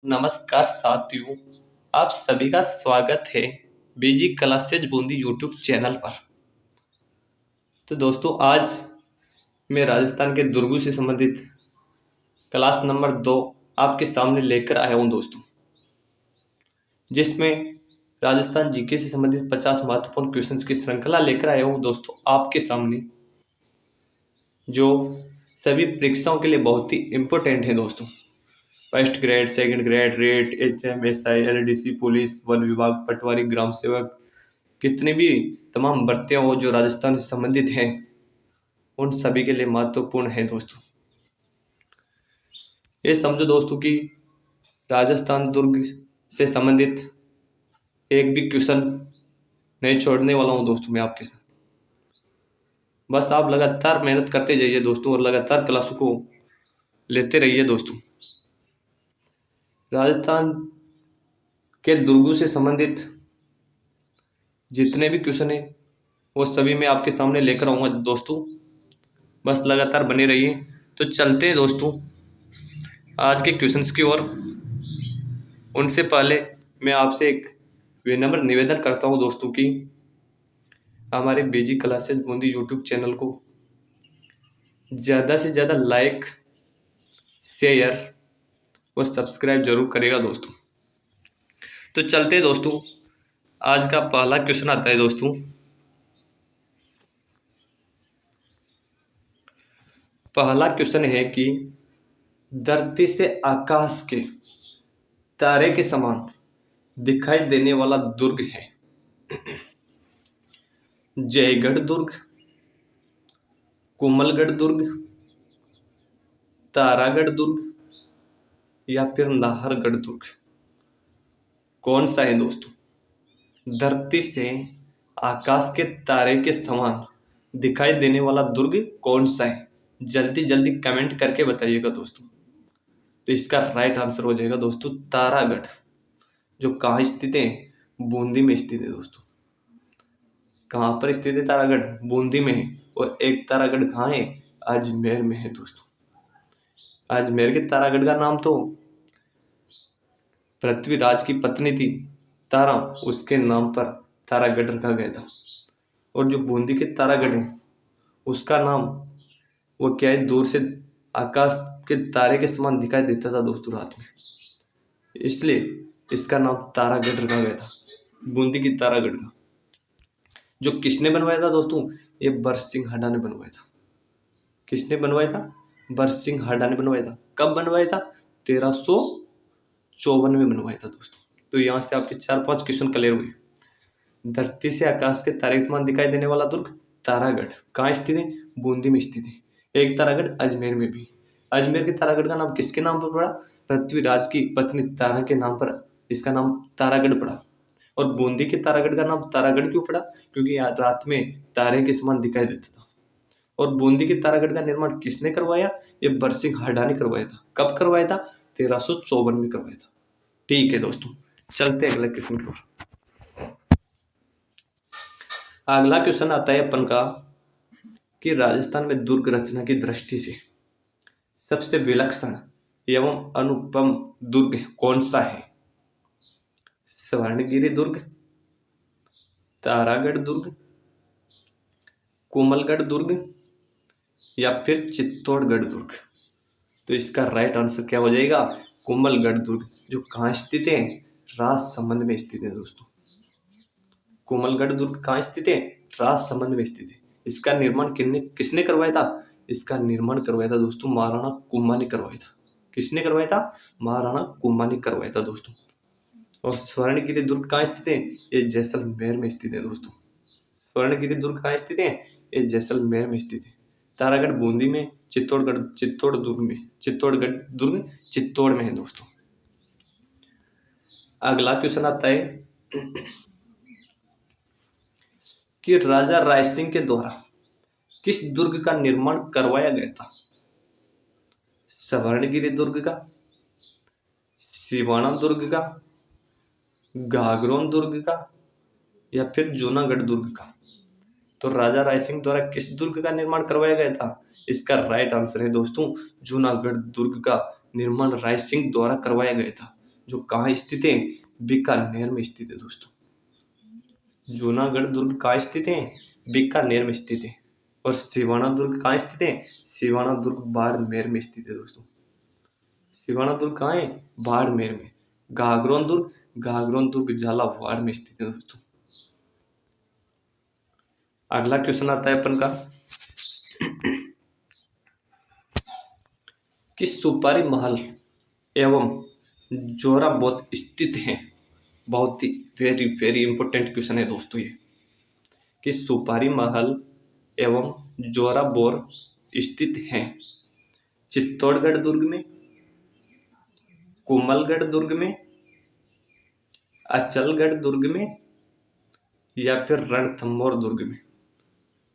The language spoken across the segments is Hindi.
नमस्कार साथियों, आप सभी का स्वागत है बीजी क्लासेज बूंदी यूट्यूब चैनल पर। तो दोस्तों, आज मैं राजस्थान के दुर्गों से संबंधित क्लास नंबर 2 आपके सामने लेकर आया हूं दोस्तों, जिसमें राजस्थान जीके से संबंधित 50 महत्वपूर्ण क्वेश्चंस की श्रृंखला लेकर आया हूं दोस्तों आपके सामने, जो सभी परीक्षाओं के लिए बहुत ही इम्पोर्टेंट है दोस्तों। First grade, second grade, rate, HM, SI, LDC, police, one विभाग, पटवारी, ग्राम सेवक, कितनी भी तमाम भर्तियां हो जो राजस्थान से संबंधित हैं, उन सभी के लिए महत्वपूर्ण है दोस्तों। ये समझो दोस्तों कि राजस्थान दुर्ग से संबंधित एक भी क्वेश्चन नहीं छोड़ने वाला हूं दोस्तों मैं आपके साथ। बस आप लगातार मेहनत करते जाइए दोस्तों और लगातार क्लासों को लेते रहिए दोस्तों। राजस्थान के दुर्गों से संबंधित जितने भी क्वेश्चन है वो सभी मैं आपके सामने लेकर आऊँगा दोस्तों, बस लगातार बने रहिए। तो चलते हैं दोस्तों आज के क्वेश्चंस की ओर। उनसे पहले मैं आपसे एक विनम्र निवेदन करता हूं दोस्तों कि हमारे बीजी क्लासेज बूंदी यूट्यूब चैनल को ज़्यादा से ज़्यादा लाइक, शेयर और सब्सक्राइब जरूर करेगा दोस्तों। तो चलते हैं दोस्तों, आज का पहला क्वेश्चन आता है दोस्तों। पहला क्वेश्चन है कि धरती से आकाश के तारे के समान दिखाई देने वाला दुर्ग है जयगढ़ दुर्ग, कोमलगढ़ दुर्ग, तारागढ़ दुर्ग या फिर नाहरगढ़ दुर्ग। कौन सा है दोस्तों? धरती से आकाश के तारे के समान दिखाई देने वाला दुर्ग कौन सा है? जल्दी जल्दी कमेंट करके बताइएगा दोस्तों। तो इसका राइट आंसर हो जाएगा दोस्तों तारागढ़, जो कहाँ स्थित है? बूंदी में स्थित है दोस्तों। कहाँ पर स्थित है तारागढ़? बूंदी में है। और एक तारागढ़ कहाँ है? अजमेर में है दोस्तों। अजमेर के तारागढ़ का नाम तो पृथ्वीराज की पत्नी थी तारा, उसके नाम पर तारागढ़ रखा गया था। और जो बूंदी के तारागढ़ है उसका नाम वो क्या है, दूर से आकाश के तारे के समान दिखाई देता था दोस्तों रात में, इसलिए इसका नाम तारागढ़ रखा गया था, बूंदी की तारागढ़ का। जो किसने बनवाया था दोस्तों? ये बरसिंह हड्डा ने बनवाया था। किसने बनवाया था? बरसिंह हड्डा ने बनवाया था। कब बनवाया था? 1354 में बनवाया था दोस्तों। तो यहाँ से आपके 4-5 क्वेश्चन क्लियर हुए। धरती से आकाश के तारे के समान दिखाई देने वाला दुर्ग तारागढ़ कहाँ स्थित है? बूंदी में स्थित है। एक तारागढ़ अजमेर में भी। अजमेर के तारागढ़ का नाम किसके नाम पर पड़ा? पृथ्वीराज की पत्नी तारा के नाम पर इसका नाम तारागढ़ पड़ा। और बूंदी के तारागढ़ का नाम तारागढ़ क्यों पड़ा? क्योंकि रात में तारे के समान दिखाई देता था। और बूंदी के तारागढ़ का निर्माण किसने करवाया? ये बरसिंह हड्डा ने करवाया था। कब करवाया था? 1354 में करवाया था। ठीक है दोस्तों, चलते हैं अगले क्वेश्चन की ओर। अगला क्वेश्चन आता है अपन का कि राजस्थान में दुर्ग रचना की दृष्टि से सबसे विलक्षण एवं अनुपम दुर्ग कौन सा है? स्वर्णगिरी दुर्ग, तारागढ़ दुर्ग, कोमलगढ़ दुर्ग या फिर चित्तौड़गढ़ दुर्ग। तो इसका राइट आंसर क्या हो जाएगा? कोमलगढ़ दुर्ग, जो कहाँ स्थित है? राजसमंद में स्थित है दोस्तों। कोमलगढ़ दुर्ग कहाँ स्थित है? राजसमंद में स्थित है। इसका निर्माण किसने करवाया था? इसका निर्माण करवाया था दोस्तों महाराणा कुंभा ने करवाया था। किसने करवाया था? महाराणा कुंभा ने करवाया था दोस्तों। और स्वर्णगिरी दुर्ग कहाँ स्थित है? ये जैसलमेर में स्थित है दोस्तों। स्वर्णगिरी दुर्ग कहाँ स्थित है? ये जैसलमेर में स्थित है। तारागढ़ बूंदी में, चित्तौड़गढ़ चित्तौड़गढ़ दुर्ग चित्तौड़ में है दोस्तों। अगला क्वेश्चन आता है कि राजा राय सिंह के द्वारा किस दुर्ग का निर्माण करवाया गया था? स्वर्णगिरी दुर्ग का, सिवाना दुर्ग का, घाघरोन दुर्ग का या फिर जूनागढ़ दुर्ग का। तो राजा राय सिंह द्वारा किस दुर्ग का निर्माण करवाया गया था? इसका राइट आंसर है दोस्तों जूनागढ़ दुर्ग का निर्माण राय सिंह द्वारा करवाया गया था। जो कहाँ स्थित है, बीकानेर में स्थित है दोस्तों। जूनागढ़ दुर्ग कहाँ स्थित है, बीकानेर में स्थित है। और सिवाना दुर्ग कहाँ स्थित है, सिवाना दुर्ग बाड़मेर में स्थित है दोस्तों। सिवाना दुर्ग कहाँ है, बाड़मेर में। घाघरोन दुर्ग झालावाड़ में स्थित है दोस्तों। अगला क्वेश्चन आता है अपन का कि सुपारी महल एवं जोराबोर स्थित है। बहुत ही वेरी वेरी इंपॉर्टेंट क्वेश्चन है दोस्तों ये, कि सुपारी महल एवं जोराबोर स्थित है चित्तौड़गढ़ दुर्ग में, कोमलगढ़ दुर्ग में, अचलगढ़ दुर्ग में, या फिर रणथंभौर दुर्ग में।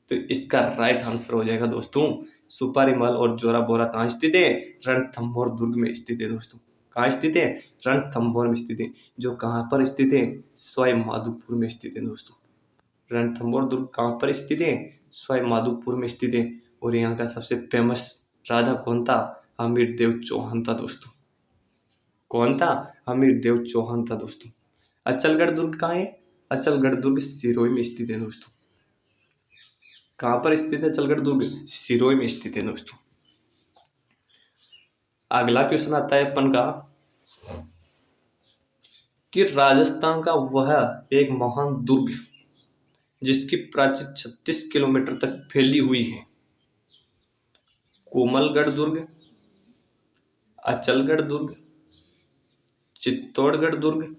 तो इसका राइट आंसर हो जाएगा दोस्तों, सुपारी महल और जोराबोरा कहाँ स्थित है, रणथंभौर दुर्ग में स्थित है दोस्तों। कहाँ स्थित है, रणथंभौर में स्थित है, जो कहाँ पर स्थित है, सवाई माधोपुर में स्थित है दोस्तों। रणथंभौर दुर्ग कहाँ पर स्थित है, सवाई माधोपुर में स्थित है। और यहाँ का सबसे फेमस राजा कौन था, हमीरदेव चौहान था दोस्तों। कौन था, हमीरदेव चौहान था दोस्तों। अचलगढ़ दुर्ग कहाँ है, अचलगढ़ दुर्ग सिरोही में स्थित है दोस्तों। कहाँ पर स्थित है अचलगढ़ दुर्ग, सिरोही में स्थित है दोस्तों। अगला क्वेश्चन आता है अपन का कि राजस्थान का वह एक महान दुर्ग जिसकी प्राचीर 36 किलोमीटर तक फैली हुई है, कोमलगढ़ दुर्ग, अचलगढ़ दुर्ग, चित्तौड़गढ़ दुर्ग,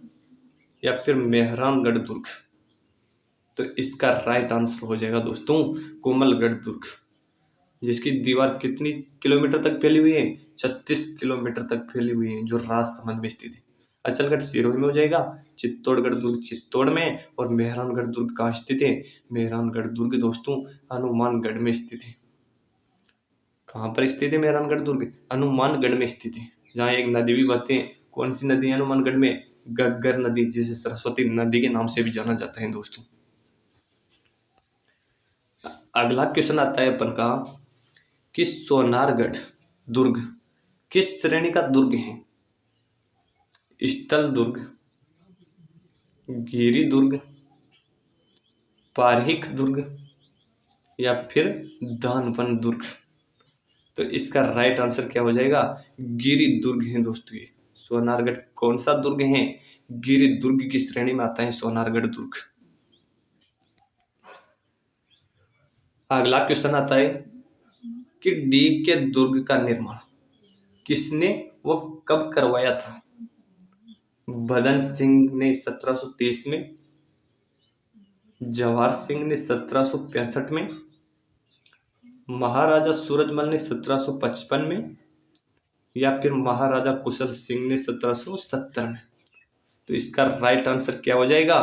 या फिर मेहरानगढ़ दुर्ग। तो इसका राइट आंसर हो जाएगा दोस्तों, कोमलगढ़ दुर्ग, जिसकी दीवार कितनी किलोमीटर तक फैली हुई है, 36 किलोमीटर तक फैली हुई है, जो राजसमंद में स्थित है। अचलगढ़ सिरोही में हो जाएगा, चित्तौड़गढ़ दुर्ग चित्तौड़ में, और मेहरानगढ़ दुर्ग कहाँ स्थित है, मेहरानगढ़ दुर्ग दोस्तों हनुमानगढ़ में स्थित है। कहाँ पर स्थित है मेहरानगढ़ दुर्ग, हनुमानगढ़ में स्थित है, जहाँ एक नदी भी बहती है। कौन सी नदी है हनुमानगढ़ में, गग्गर नदी, जिसे सरस्वती नदी के नाम से भी जाना जाता है दोस्तों। अगला क्वेश्चन आता है अपन का कि सोनारगढ़ दुर्ग किस श्रेणी का दुर्ग है, स्थल दुर्ग, गिरी दुर्ग, पारहिक दुर्ग, या फिर दानवन दुर्ग। तो इसका राइट आंसर क्या हो जाएगा, गिरी दुर्ग है दोस्तों। ये सोनारगढ़ कौन सा दुर्ग है, गिरी दुर्ग की श्रेणी में आता है सोनारगढ़ दुर्ग। अगला क्वेश्चन आता है कि डीग के दुर्ग का निर्माण किसने व कब करवाया था, भदन सिंह ने 1730 में, जवाहर सिंह ने 1765 में, महाराजा सूरजमल ने 1755 में, या फिर महाराजा कुशल सिंह ने 1770 में। तो इसका राइट आंसर क्या हो जाएगा,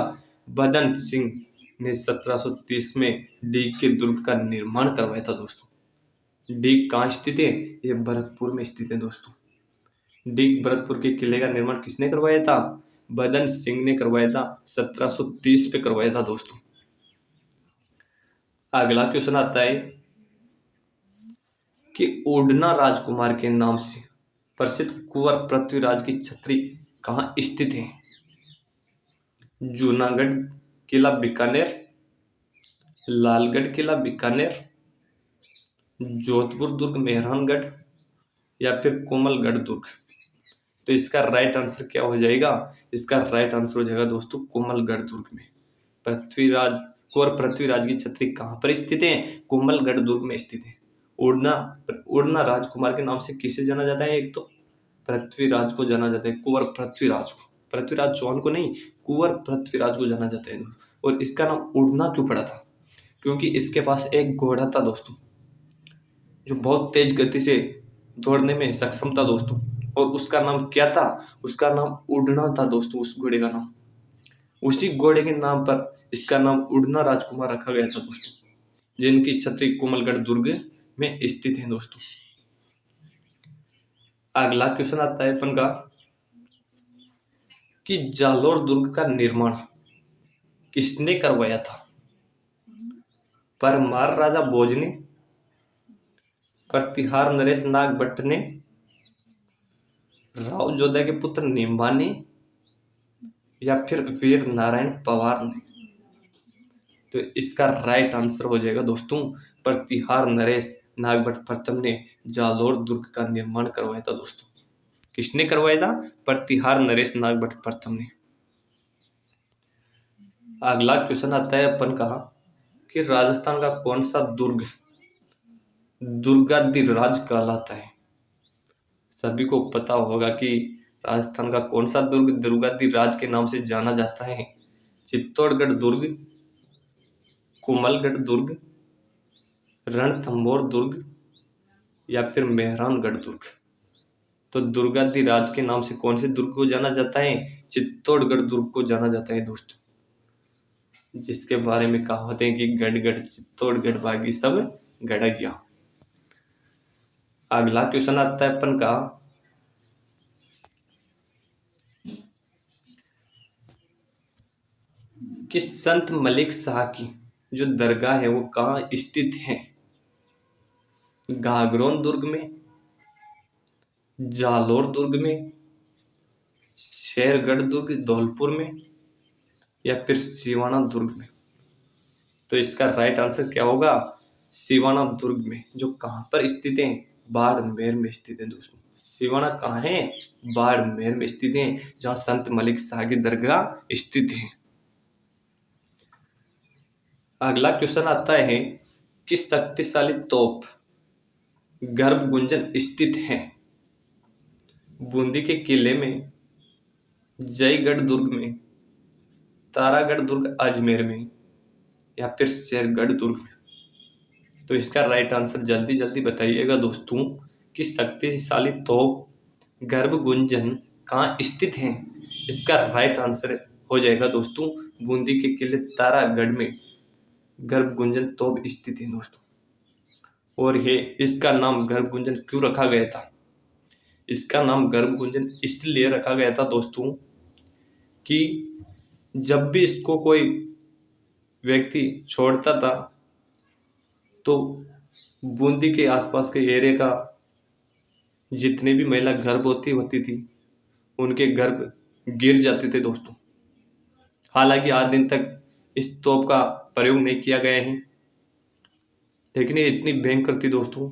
भदन सिंह ने 1730 में डीग के दुर्ग का निर्माण करवाया था दोस्तों। डीग कहाँ स्थित है, ये भरतपुर में स्थित है दोस्तों। डीग भरतपुर के किले का निर्माण किसने करवाया था, भदन सिंह ने करवाया था, 1730 पे करवाया था दोस्तों। अगला क्वेश्चन आता है कि उड़ना राजकुमार के नाम से प्रसिद्ध कुंवर पृथ्वीराज की छतरी कहाँ स्थित है, जूनागढ़ किला बीकानेर, लालगढ़ किला बीकानेर, जोधपुर दुर्ग मेहरानगढ़, या फिर कोमलगढ़ दुर्ग। तो इसका राइट आंसर क्या हो जाएगा, इसका राइट आंसर हो जाएगा दोस्तों कोमलगढ़ दुर्ग में। कुंवर पृथ्वीराज की छतरी कहाँ पर स्थित है, कोमलगढ़ दुर्ग में स्थित है। उड़ना राजकुमार के नाम से किसे जाना जाता है, एक तो पृथ्वीराज को जाना जाता है, कुंवर पृथ्वीराज को, पृथ्वीराज चौहान को नहीं, कुंवर पृथ्वीराज को जाना जाता है। और इसका नाम उड़ना क्यों पड़ा था, क्योंकि इसके पास एक घोड़ा था दोस्तों, जो बहुत तेज गति से दौड़ने में सक्षम था दोस्तों। और उसका नाम क्या था, उसका नाम उड़ना था दोस्तों, उस घोड़े का नाम। उसी घोड़े के नाम पर इसका नाम उड़ना राजकुमार रखा गया था दोस्तों, जिनकी छतरी कोमलगढ़ दुर्ग में स्थित है दोस्तों। अगला क्वेश्चन आता है अपन का कि जालोर दुर्ग का निर्माण किसने करवाया था, परमार राजा भोज ने, प्रतिहार नरेश नाग भट्ट ने, राव जोधा के पुत्र नींबा ने या फिर वीर नारायण पवार ने? तो इसका राइट आंसर हो जाएगा दोस्तों प्रतिहार नरेश नागभट्ट प्रथम ने जालोर दुर्ग का निर्माण करवाया था दोस्तों। किसने करवाया था? प्रतिहार नरेश नागभट्ट प्रथम ने। अगला क्वेश्चन आता है अपन का कि राजस्थान का कौन सा दुर्ग दुर्गाधिराज कहलाता है? सभी को पता होगा कि राजस्थान का कौन सा दुर्ग दुर्गाधिराज के नाम से जाना जाता है। चित्तौड़गढ़ दुर्ग, कुंभलगढ़ दुर्ग, रणथंभौर दुर्ग या फिर मेहरानगढ़ दुर्ग। तो दुर्गाधिराज के नाम से कौन से दुर्ग को जाना जाता है? चित्तौड़गढ़ दुर्ग को जाना जाता है दोस्तों, जिसके बारे में कहावत है कि गढ़ गढ़ चित्तौड़गढ़ बागी सब गढ़ गया। अगला क्वेश्चन आता है अपन का कि संत मलिक शाह की जो दरगाह है वो कहाँ स्थित है? घाघरोन दुर्ग में, जालोर दुर्ग में, शेरगढ़ दुर्ग धौलपुर में या फिर सिवाना दुर्ग में? तो इसका राइट आंसर क्या होगा? सिवाना दुर्ग में, जो कहां पर स्थित है? बाड़मेर में स्थित है दोस्तों। सिवाना कहाँ है? बाड़मेर में स्थित है, जहां संत मलिक शाह की दरगाह स्थित है। अगला क्वेश्चन आता है कि शक्तिशाली तोप गर्भ गुंजन स्थित है? बूंदी के किले में, जयगढ़ दुर्ग में, तारागढ़ दुर्ग अजमेर में या फिर शेरगढ़ दुर्ग में? तो इसका राइट आंसर जल्दी जल्दी बताइएगा दोस्तों कि शक्तिशाली तोप गर्भ गुंजन कहाँ स्थित है? इसका राइट आंसर हो जाएगा दोस्तों बूंदी के किले तारागढ़ में गर्भ गुंजन तोप स्थित है दोस्तों। और ये इसका नाम गर्भ गुंजन क्यों रखा गया था? इसका नाम गर्भ गुंजन इसलिए रखा गया था दोस्तों कि जब भी इसको कोई व्यक्ति छोड़ता था तो बूंदी के आसपास के एरिया का जितने भी महिला गर्भवती होती थी उनके गर्भ गिर जाते थे दोस्तों। हालांकि आज दिन तक इस तोप का प्रयोग नहीं किया गया है, लेकिन ये इतनी भयंकर थी दोस्तों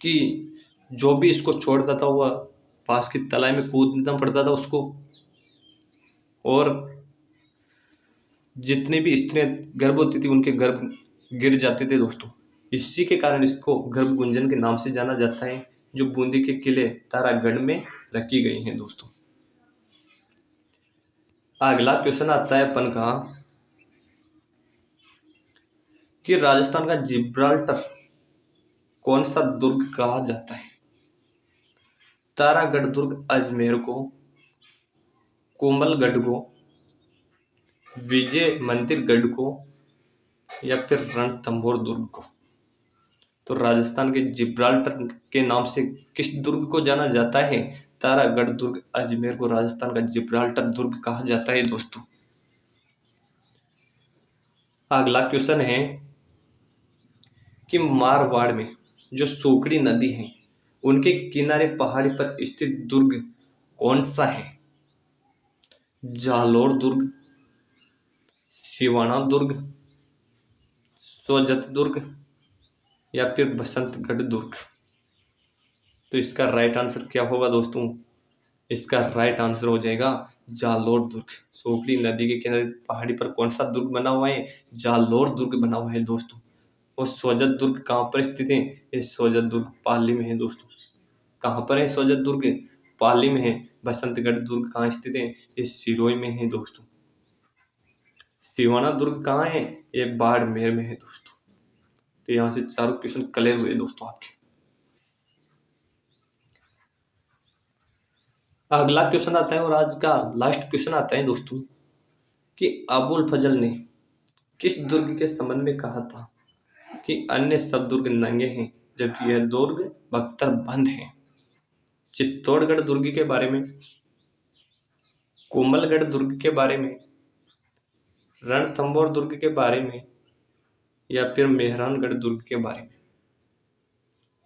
कि जो भी इसको छोड़ता था वह पास की तलाई में कूदना पड़ता था उसको, और जितने भी स्त्रियां गर्भवती थी उनके गर्भ गिर जाते थे दोस्तों। इसी के कारण इसको गर्भ गुंजन के नाम से जाना जाता है, जो बूंदी के किले तारागढ़ में रखी गई हैं दोस्तों। अगला क्वेश्चन आता है अपन का कि राजस्थान का जिब्राल्टर कौन सा दुर्ग कहा जाता है? तारागढ़ दुर्ग अजमेर को, कोमलगढ़ को, विजय मंदिर गढ़ को या फिर रणथंभौर दुर्ग को? तो राजस्थान के जिब्राल्टर के नाम से किस दुर्ग को जाना जाता है? तारागढ़ दुर्ग अजमेर को राजस्थान का जिब्राल्टर दुर्ग कहा जाता है दोस्तों। अगला क्वेश्चन है कि मारवाड़ में जो सोकड़ी नदी है उनके किनारे पहाड़ी पर स्थित दुर्ग कौन सा है? जालोर दुर्ग, सिवाना दुर्ग, सोजत दुर्ग या फिर बसंतगढ़ दुर्ग? तो इसका राइट आंसर क्या होगा दोस्तों? इसका राइट आंसर हो जाएगा जालोर दुर्ग। सोकड़ी नदी के किनारे पहाड़ी पर कौन सा दुर्ग बना हुआ है? जालोर दुर्ग बना हुआ है दोस्तों। और सोजत दुर्ग कहाँ पर स्थित है? ये सोजत दुर्ग पाली में है दोस्तों। कहाँ पर है सोजत दुर्ग? पाली में है। बसंतगढ़ दुर्ग कहाँ स्थित है? ये सिरोही में है दोस्तों। सिवाना दुर्ग कहाँ है? ये बाड़मेर में है दोस्तों। तो यहाँ से चारों क्वेश्चन क्लियर हुए दोस्तों आपके। अगला क्वेश्चन आता है और आज का लास्ट क्वेश्चन आता है दोस्तों कि अबुल फजल ने किस दुर्ग के संबंध में कहा था कि अन्य सब दुर्ग नंगे हैं जबकि यह दुर्ग बख्तर बंद है? चित्तौड़गढ़ दुर्ग के बारे में, कोमलगढ़ दुर्ग के बारे में, रणथंभौर दुर्ग के बारे में या फिर मेहरानगढ़ दुर्ग के बारे में?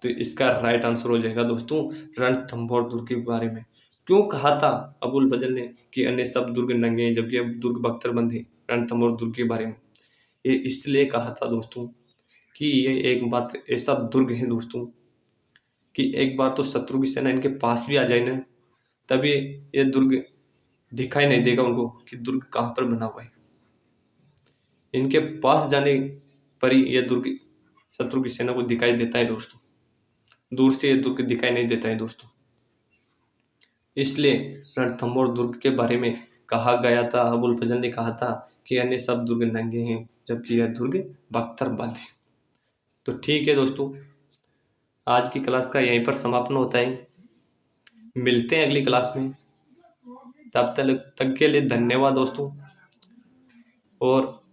तो इसका राइट आंसर हो जाएगा दोस्तों रणथंभौर दुर्ग के बारे में। क्यों कहा था अबुल फजल ने कि अन्य सब दुर्ग नंगे हैं जबकि अब दुर्ग बख्तरबंद है रणथंभौर दुर्ग के बारे में? ये इसलिए कहा था दोस्तों कि ये एकमात्र ऐसा दुर्ग है दोस्तों कि एक बार तो शत्रु की सेना इनके पास भी आ जाए ना, तभी ये दुर्ग दिखाई नहीं देगा उनको कि दुर्ग कहाँ पर बना हुआ है। इनके पास जाने पर ही यह दुर्ग शत्रु की सेना को दिखाई देता है दोस्तों, दूर से ये दुर्ग दिखाई नहीं देता है दोस्तों। इसलिए रणथंभौर दुर्ग के बारे में कहा गया था, अबुल फजल ने कहा था कि अन्य सब दुर्ग नंगे हैं जबकि यह दुर्ग बख्तरबंद है। तो ठीक है दोस्तों, आज की क्लास का यहीं पर समापन होता है। मिलते हैं अगली क्लास में, तब तक के लिए धन्यवाद दोस्तों। और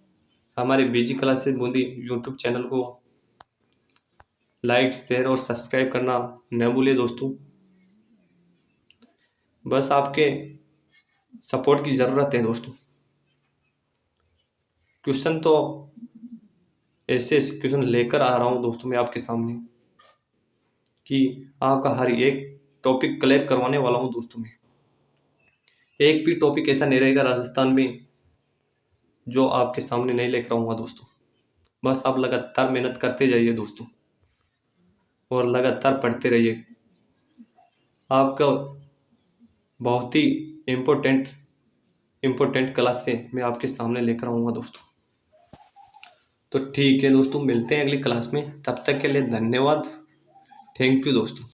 हमारे बीजी क्लासेस बूंदी यूट्यूब चैनल को लाइक, शेयर और सब्सक्राइब करना न भूलिए दोस्तों। बस आपके सपोर्ट की ज़रूरत है दोस्तों। क्वेश्चन तो ऐसे क्वेश्चन लेकर आ रहा हूँ दोस्तों मैं आपके सामने कि आपका हर एक टॉपिक क्लियर करवाने वाला हूँ दोस्तों मैं। एक भी टॉपिक ऐसा नहीं रहेगा राजस्थान में जो आपके सामने नहीं लेकर आऊँगा दोस्तों। बस आप लगातार मेहनत करते जाइए दोस्तों और लगातार पढ़ते रहिए। आपका बहुत ही इम्पोर्टेंट क्लास से मैं आपके सामने लेकर आऊँगा दोस्तों। तो ठीक है दोस्तों, मिलते हैं अगली क्लास में, तब तक के लिए धन्यवाद। थैंक यू दोस्तों।